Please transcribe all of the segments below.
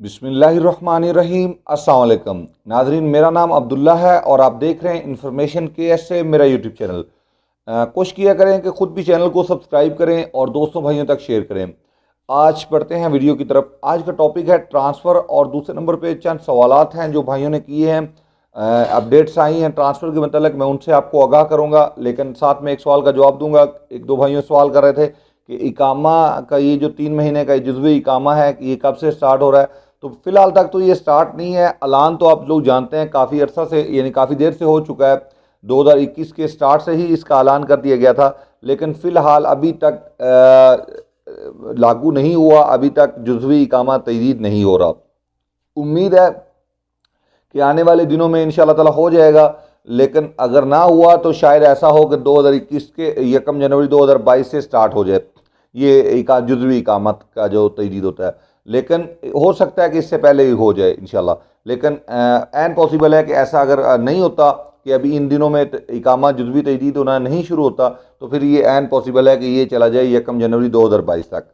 बिस्मिल्लाहिर्रहमानिर्रहीम। अस्सलाम वालेकुम नाजरीन, मेरा नाम अब्दुल्ला है और आप देख रहे हैं इन्फॉर्मेशन के एस से मेरा यूट्यूब चैनल। कोशिश किया करें कि ख़ुद भी चैनल को सब्सक्राइब करें और दोस्तों भाइयों तक शेयर करें। आज पढ़ते हैं वीडियो की तरफ। आज का टॉपिक है ट्रांसफ़र और दूसरे नंबर पे चंद सवालात हैं जो भाइयों ने किए हैं। अपडेट्स आई हैं ट्रांसफ़र के मतलब, मैं उनसे आपको आगाह करूँगा, लेकिन साथ में एक सवाल का जवाब दूँगा। एक दो भाइयों सवाल कर रहे थे कि इकामा का ये जो 3 महीने का जुज़वी इकामा है कि ये कब से स्टार्ट हो रहा है। तो फिलहाल तक तो ये स्टार्ट नहीं है। ऐलान तो आप लोग जानते हैं काफ़ी अरसा से, यानी काफ़ी देर से हो चुका है। 2021 के स्टार्ट से ही इसका ऐलान कर दिया गया था, लेकिन फ़िलहाल अभी तक लागू नहीं हुआ। अभी तक जुज़वी इकामा तजदीद नहीं हो रहा। उम्मीद है कि आने वाले दिनों में इंशाअल्लाह ताला हो जाएगा, लेकिन अगर ना हुआ तो शायद ऐसा हो कि 2021 के 1 जनवरी 2022 से स्टार्ट हो जाए ये जुज़वी इकामत का जो तजदीद होता है। लेकिन हो सकता है कि इससे पहले ही हो जाए इंशाल्लाह। लेकिन एन पॉसिबल है कि ऐसा अगर नहीं होता कि अभी इन दिनों में इकामा जुज़वी तजदीद होना नहीं शुरू होता, तो फिर ये एन पॉसिबल है कि ये चला जाए 1 जनवरी 2022 तक।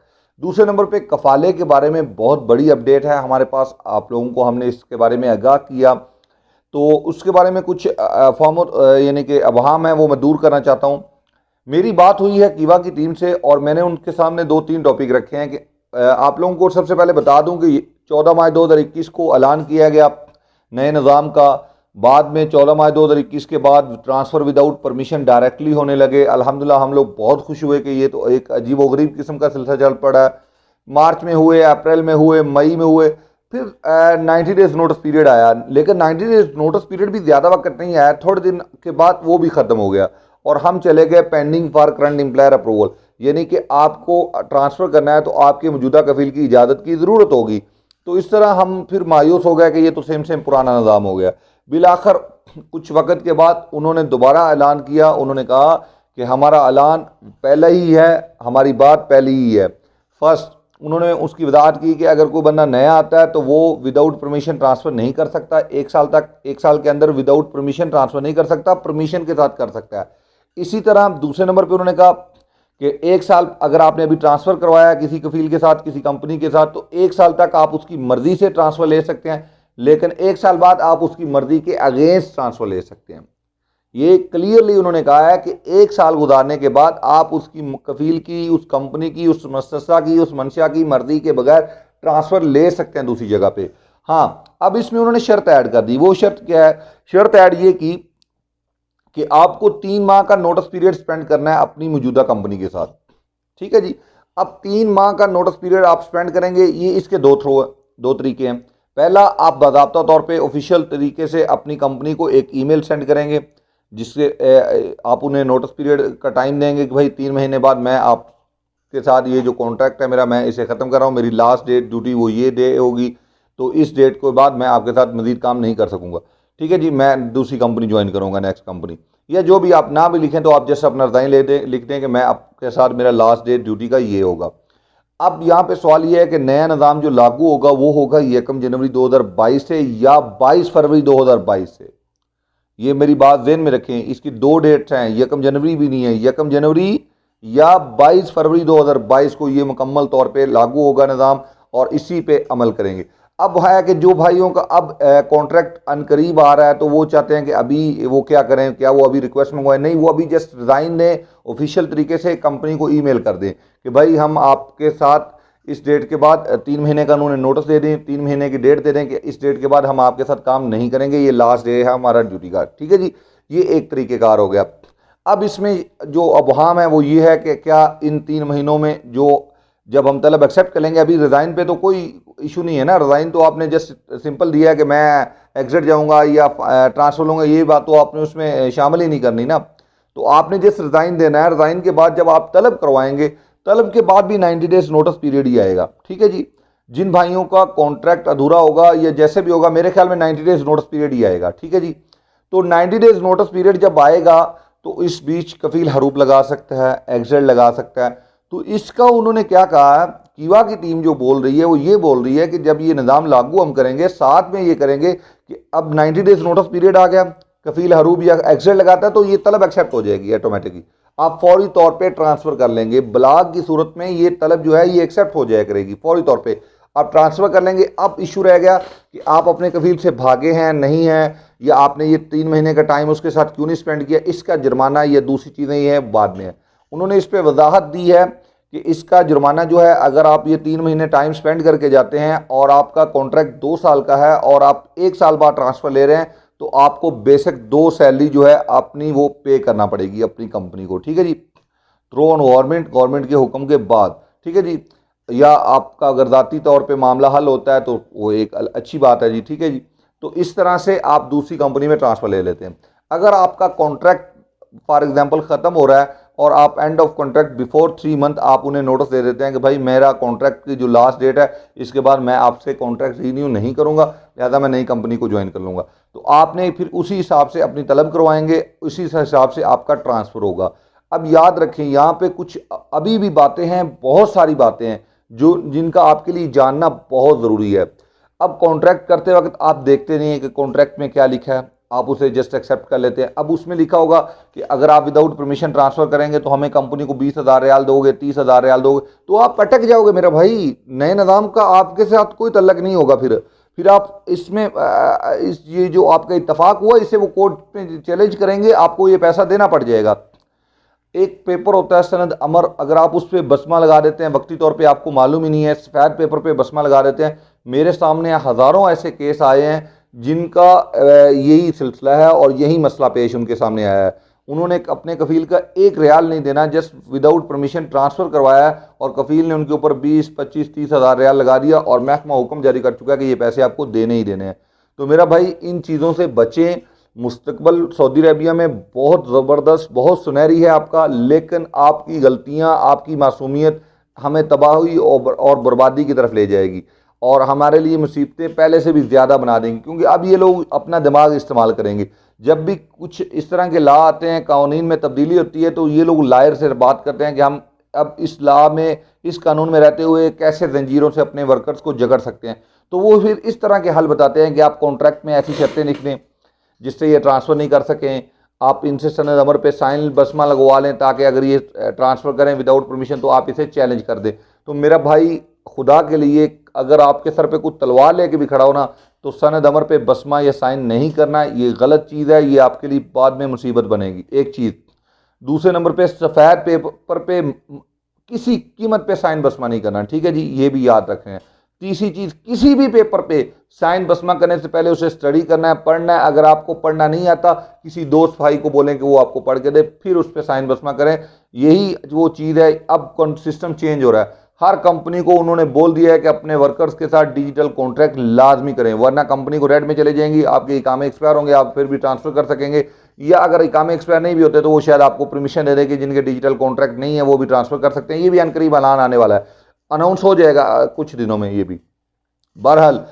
दूसरे नंबर पे कफ़ाले के बारे में बहुत बड़ी अपडेट है हमारे पास। आप लोगों को हमने इसके बारे में आगाह किया, तो उसके बारे में कुछ फॉर्म यानी कि अबहाम है वो मैं दूर करना चाहता हूँ। मेरी बात हुई है कीवा की टीम से और मैंने उनके सामने 2-3 टॉपिक रखे हैं कि आप लोगों को सबसे पहले बता दूं कि 14 मार्च 2021 को ऐलान किया गया नए निज़ाम का। बाद में 14 मार्च 2021 के बाद ट्रांसफ़र विदाउट परमिशन डायरेक्टली होने लगे। अल्हम्दुलिल्लाह हम लोग बहुत खुश हुए कि ये तो एक अजीब व गरीब किस्म का सिलसिला चल पड़ा है। मार्च में हुए, अप्रैल में हुए, मई में हुए, फिर 90 डेज़ नोटिस पीरियड आया। लेकिन 90 डेज़ नोटिस पीरियड भी ज़्यादा वक्त नहीं आया, थोड़े दिन के बाद वो भी ख़त्म हो गया और हम चले गए pending for current employer approval. यानी कि आपको ट्रांसफ़र करना है तो आपके मौजूदा कफील की इजाज़त की ज़रूरत होगी। तो इस तरह हम फिर मायूस हो गए कि ये तो सेम सेम पुराना निज़ाम हो गया। बिलाखिर कुछ वक्त के बाद उन्होंने दोबारा ऐलान किया। उन्होंने कहा कि हमारा ऐलान पहला ही है, हमारी बात पहली ही है। फर्स्ट उन्होंने उसकी वजाहत की कि अगर कोई बंदा नया आता है तो वो विदाउट परमिशन ट्रांसफ़र नहीं कर सकता। 1 साल तक, 1 साल के अंदर विदाउट परमिशन ट्रांसफ़र नहीं कर सकता, परमिशन के साथ कर सकता है। इसी तरह दूसरे नंबर पे उन्होंने कहा कि 1 साल अगर आपने अभी ट्रांसफ़र करवाया किसी कफील के साथ, किसी कंपनी के साथ, तो 1 साल तक आप उसकी मर्ज़ी से ट्रांसफ़र ले सकते हैं, लेकिन 1 साल बाद आप उसकी मर्ज़ी के अगेंस्ट ट्रांसफ़र ले सकते हैं। ये क्लियरली उन्होंने कहा है कि 1 साल गुजारने के बाद आप उसकी कफील की, उस कंपनी की, उस मस्ससा की, उस मंशा की मर्ज़ी के बगैर ट्रांसफ़र ले सकते हैं दूसरी जगह पे। हाँ, अब इसमें उन्होंने शर्त ऐड कर दी। वो शर्त क्या है? शर्त ऐड ये की कि आपको 3 माह का नोटिस पीरियड स्पेंड करना है अपनी मौजूदा कंपनी के साथ। ठीक है जी। अब 3 माह का नोटिस पीरियड आप स्पेंड करेंगे। ये इसके दो तरीके हैं। पहला, आप बाज़ाब्ता तौर पे ऑफिशियल तरीके से अपनी कंपनी को एक ईमेल सेंड करेंगे जिससे आप उन्हें नोटिस पीरियड का टाइम देंगे कि भाई 3 महीने बाद मैं आपके साथ ये जो कॉन्ट्रैक्ट है मेरा, मैं इसे ख़त्म कर रहा हूँ, मेरी लास्ट डेट ड्यूटी वो ये डे होगी, तो इस डेट के बाद मैं आपके साथ मज़ीद काम नहीं कर सकूँगा। ठीक है जी, मैं दूसरी कंपनी ज्वाइन करूँगा, नेक्स्ट कंपनी, या जो भी आप ना भी लिखें तो आप जैसे अपना रिज़ाइन लिख दें कि मैं आपके साथ मेरा लास्ट डेट ड्यूटी का ये होगा। अब यहाँ पे सवाल ये है कि नया निज़ाम जो लागू होगा वो होगा 1 जनवरी 2022 से या 22 फरवरी 2022 से। ये मेरी बात ज़हन में रखें, इसकी 2 डेट्स हैं, 1 जनवरी भी नहीं है, 1 जनवरी या 22 फरवरी 2022 को ये मुकम्मल तौर पे लागू होगा निज़ाम और इसी पे अमल करेंगे। अब है कि जो भाइयों का अब कॉन्ट्रैक्ट अनकरीब आ रहा है तो वो चाहते हैं कि अभी वो क्या करें, क्या वो अभी रिक्वेस्ट मंगवाएं? नहीं, वो अभी जस्ट रिज़ाइन दें, ऑफिशियल तरीके से कंपनी को ईमेल कर दें कि भाई हम आपके साथ इस डेट के बाद 3 महीने का उन्होंने नोटिस दे दें, 3 महीने की डेट दे दें कि इस डेट के बाद हम आपके साथ काम नहीं करेंगे, ये लास्ट डे है हमारा ड्यूटी का। ठीक है जी, ये एक तरीक़ेकार हो गया। अब इसमें जो अबहाम है वो ये है कि क्या इन 3 महीनों में जो जब हम तलब एक्सेप्ट कर लेंगे, अभी रिज़ाइन पे तो कोई इशू नहीं है ना, रिज़ाइन तो आपने जस्ट सिंपल दिया है कि मैं एग्जिट जाऊँगा या ट्रांसफ़र लूँगा, ये बात तो आपने उसमें शामिल ही नहीं करनी ना। तो आपने जस्ट रिज़ाइन देना है। रिज़ाइन के बाद जब आप तलब करवाएंगे, तलब के बाद भी 90 डेज़ नोटिस पीरियड ही आएगा। ठीक है जी। जिन भाइयों का कॉन्ट्रैक्ट अधूरा होगा या जैसे भी होगा, मेरे ख्याल में 90 डेज़ नोटिस पीरियड ही आएगा। ठीक है जी। तो 90 डेज़ नोटिस पीरियड जब आएगा तो इस बीच कफील हरूप लगा सकता है, एग्जिट लगा सकता है। तो इसका उन्होंने क्या कहा, कीवा की टीम जो बोल रही है वो ये बोल रही है कि जब ये निज़ाम लागू हम करेंगे, साथ में ये करेंगे कि अब 90 डेज़ नोटिस पीरियड आ गया, कफील हरूप या एग्जिट लगाता है तो ये तलब एक्सेप्ट हो जाएगी ऑटोमेटिकली, आप फौरी तौर पे ट्रांसफ़र कर लेंगे। ब्लाक की सूरत में ये तलब जो है ये एक्सेप्ट हो जाया करेगी फौरी तौर पे। आप ट्रांसफ़र कर लेंगे। अब इशू रह गया कि आप अपने कफील से भागे हैं, नहीं हैं, या आपने ये 3 महीने का टाइम उसके साथ क्यों नहीं स्पेंड किया, इसका जुर्माना या दूसरी चीज़ें ये हैं बाद में है। उन्होंने इस पर वजाहत दी है कि इसका जुर्माना जो है, अगर आप ये 3 महीने टाइम स्पेंड करके जाते हैं और आपका कॉन्ट्रैक्ट 2 साल का है और आप 1 साल बाद ट्रांसफ़र ले रहे हैं, तो आपको बेसिक 2 सैलरी जो है अपनी वो पे करना पड़ेगी अपनी कंपनी को, ठीक है जी, थ्रू ऑन गवर्नमेंट के हुक्म के बाद, ठीक है जी। या आपका अगर ज़ाती तौर पे मामला हल होता है तो वो एक अच्छी बात है जी, ठीक है जी। तो इस तरह से आप दूसरी कंपनी में ट्रांसफ़र ले लेते हैं। अगर आपका कॉन्ट्रैक्ट फॉर एग्जांपल ख़त्म हो रहा है और आप end of contract before 3 month आप उन्हें नोटिस दे देते हैं कि भाई मेरा कॉन्ट्रैक्ट की जो लास्ट डेट है, इसके बाद मैं आपसे कॉन्ट्रैक्ट रीन्यू नहीं करूँगा, लिहाजा मैं नई कंपनी को ज्वाइन कर लूँगा। तो आपने फिर उसी हिसाब से अपनी तलब करवाएंगे, उसी हिसाब से आपका ट्रांसफ़र होगा। अब याद रखें, यहाँ पे कुछ अभी भी बातें हैं, बहुत सारी बातें हैं जो जिनका आपके लिए जानना बहुत ज़रूरी है। अब कॉन्ट्रैक्ट करते वक्त आप देखते नहीं हैं कि कॉन्ट्रैक्ट में क्या लिखा है, आप उसे जस्ट एक्सेप्ट कर लेते हैं। अब उसमें लिखा होगा कि अगर आप विदाउट परमिशन ट्रांसफ़र करेंगे तो हमें कंपनी को 20,000 रियाल दोगे, 30,000 रियाल दोगे, तो आप अटक जाओगे मेरा भाई। नए निज़ाम का आपके साथ कोई तल्लक नहीं होगा। फिर आप इसमें ये जो आपका इत्तफाक हुआ, इसे वो कोर्ट में चैलेंज करेंगे, आपको ये पैसा देना पड़ जाएगा। एक पेपर होता है सनद अमर, अगर आप उस पर बसमा लगा देते हैं, वक्ती तौर पे आपको मालूम ही नहीं है, सफ़ेद पेपर पे बसमा लगा देते हैं। मेरे सामने हज़ारों ऐसे केस आए हैं जिनका यही सिलसिला है और यही मसला पेश उनके सामने आया है। उन्होंने अपने कफ़ील का 1 रियाल नहीं देना, जस्ट विदाउट परमिशन ट्रांसफ़र करवाया और कफ़ील ने उनके ऊपर 20, 25, 30,000 रियाल लगा दिया और महकमा हुक्म जारी कर चुका है कि ये पैसे आपको देने ही देने हैं। तो मेरा भाई इन चीज़ों से बचें। मुस्तकबल सऊदी अरबिया में बहुत ज़बरदस्त, बहुत सुनहरी है आपका, लेकिन आपकी गलतियां, आपकी मासूमियत हमें तबाही और बर्बादी की तरफ ले जाएगी और हमारे लिए मुसीबतें पहले से भी ज़्यादा बना देंगी, क्योंकि अब ये लोग अपना दिमाग इस्तेमाल करेंगे। जब भी कुछ इस तरह के लॉ आते हैं, कानून में तब्दीली होती है, तो ये लोग लायर से बात करते हैं कि हम अब इस लॉ में, इस कानून में रहते हुए कैसे जंजीरों से अपने वर्कर्स को जकड़ सकते हैं। तो वो फिर इस तरह के हल बताते हैं कि आप कॉन्ट्रैक्ट में ऐसी शर्तें लिख दें जिससे ये ट्रांसफ़र नहीं कर सकें, आप इनसे सनद अमर पे साइन बसमा लगवा लें ताकि अगर ये ट्रांसफ़र करें विदाउट परमिशन तो आप इसे चैलेंज कर दें। तो मेरा भाई खुदा के लिए, अगर आपके सर पे कुछ तलवार लेके भी खड़ा हो ना, तो सनद अमर पे बसमा या साइन नहीं करना, ये गलत चीज़ है, ये आपके लिए बाद में मुसीबत बनेगी, एक चीज़। दूसरे नंबर पे सफ़ेद पेपर पे किसी कीमत पे साइन बसमा नहीं करना, ठीक है जी, ये भी याद रखें। तीसरी चीज़, किसी भी पेपर पे साइन बसमा करने से पहले उसे स्टडी करना है, पढ़ना है। अगर आपको पढ़ना नहीं आता, किसी दोस्त भाई को बोलें कि वो आपको पढ़ के दे, फिर उस पर साइन बसमा करें। यही वो चीज़ है। अब सिस्टम चेंज हो रहा है, हर कंपनी को उन्होंने बोल दिया है कि अपने वर्कर्स के साथ डिजिटल कॉन्ट्रैक्ट लाजमी करें, वरना कंपनी को रेड में चले जाएंगी, आपके इकामे एक्सपायर होंगे, आप फिर भी ट्रांसफ़र कर सकेंगे, या अगर इकामे एक्सपायर नहीं भी होते तो वो शायद आपको परमिशन दे देगी, जिनके डिजिटल कॉन्ट्रैक्ट नहीं है वो भी ट्रांसफ़र कर सकते हैं। ये भी अनकरीब ऐलान आने वाला है, अनाउंस हो जाएगा कुछ दिनों में ये भी। बहरहाल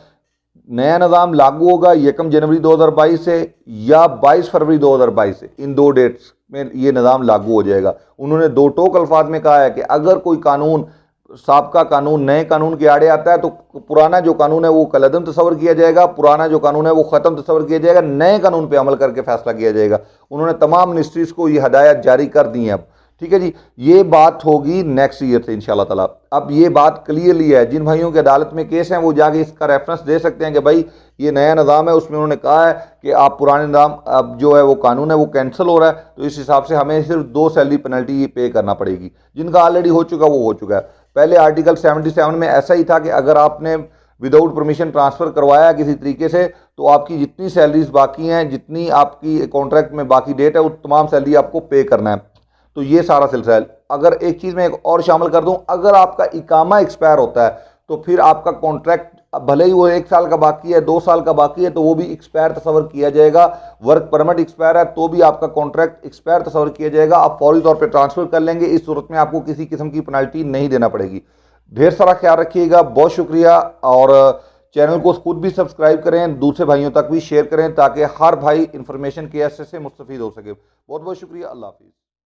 नया निज़ाम लागू होगा 1 जनवरी 2022 से या 22 फरवरी 2022 से, इन 2 डेट्स में ये निज़ाम लागू हो जाएगा। उन्होंने 2 टोक अल्फाज में कहा है कि अगर कोई कानून, साबका कानून नए कानून के आड़े आता है तो पुराना जो कानून है वो कलअदम तस्वर किया जाएगा, पुराना जो कानून है वो ख़त्म तस्वर किया जाएगा, नए कानून पर अमल करके फैसला किया जाएगा। उन्होंने तमाम मिनिस्ट्रीज़ को ये हदायत जारी कर दी हैं अब, ठीक है जी। ये बात होगी नेक्स्ट ईयर से इंशाल्लाह ताला। अब ये बात क्लियरली है, जिन भाइयों के अदालत में केस हैं वो जाके इसका रेफरेंस दे सकते हैं कि भाई ये नया निज़ाम है, उसमें उन्होंने कहा है कि आप पुराने निज़ाम, अब जो है वो कानून है वो कैंसिल हो रहा है, तो इस हिसाब से हमें सिर्फ 2 सैलरी पेनल्टी पे करना पड़ेगी। जिनका ऑलरेडी हो चुका वो हो चुका है। पहले आर्टिकल 77 में ऐसा ही था कि अगर आपने विदाउट परमिशन ट्रांसफ़र करवाया किसी तरीके से, तो आपकी जितनी सैलरीज बाकी हैं, जितनी आपकी कॉन्ट्रैक्ट में बाकी डेट है, वो तमाम सैलरी आपको पे करना है। तो ये सारा सिलसिला है। अगर एक चीज़ मैं एक और शामिल कर दूं, अगर आपका इकामा एक्सपायर होता है तो फिर आपका कॉन्ट्रैक्ट, भले ही वो 1 साल का बाकी है, 2 साल का बाकी है, तो वो भी एक्सपायर तस्वर किया जाएगा। वर्क परमिट एक्सपायर है तो भी आपका कॉन्ट्रैक्ट एक्सपायर तस्वर किया जाएगा, आप फौरी तौर पर ट्रांसफ़र कर लेंगे। इस सूरत में आपको किसी किस्म की पेनल्टी नहीं देना पड़ेगी। ढेर सारा ख्याल रखिएगा, बहुत शुक्रिया। और चैनल को खुद भी सब्सक्राइब करें, दूसरे भाइयों तक भी शेयर करें ताकि हर भाई इंफॉर्मेशन के ऐसे से मुस्तफ़ीद हो सके। बहुत बहुत शुक्रिया। अल्लाह हाफिज़।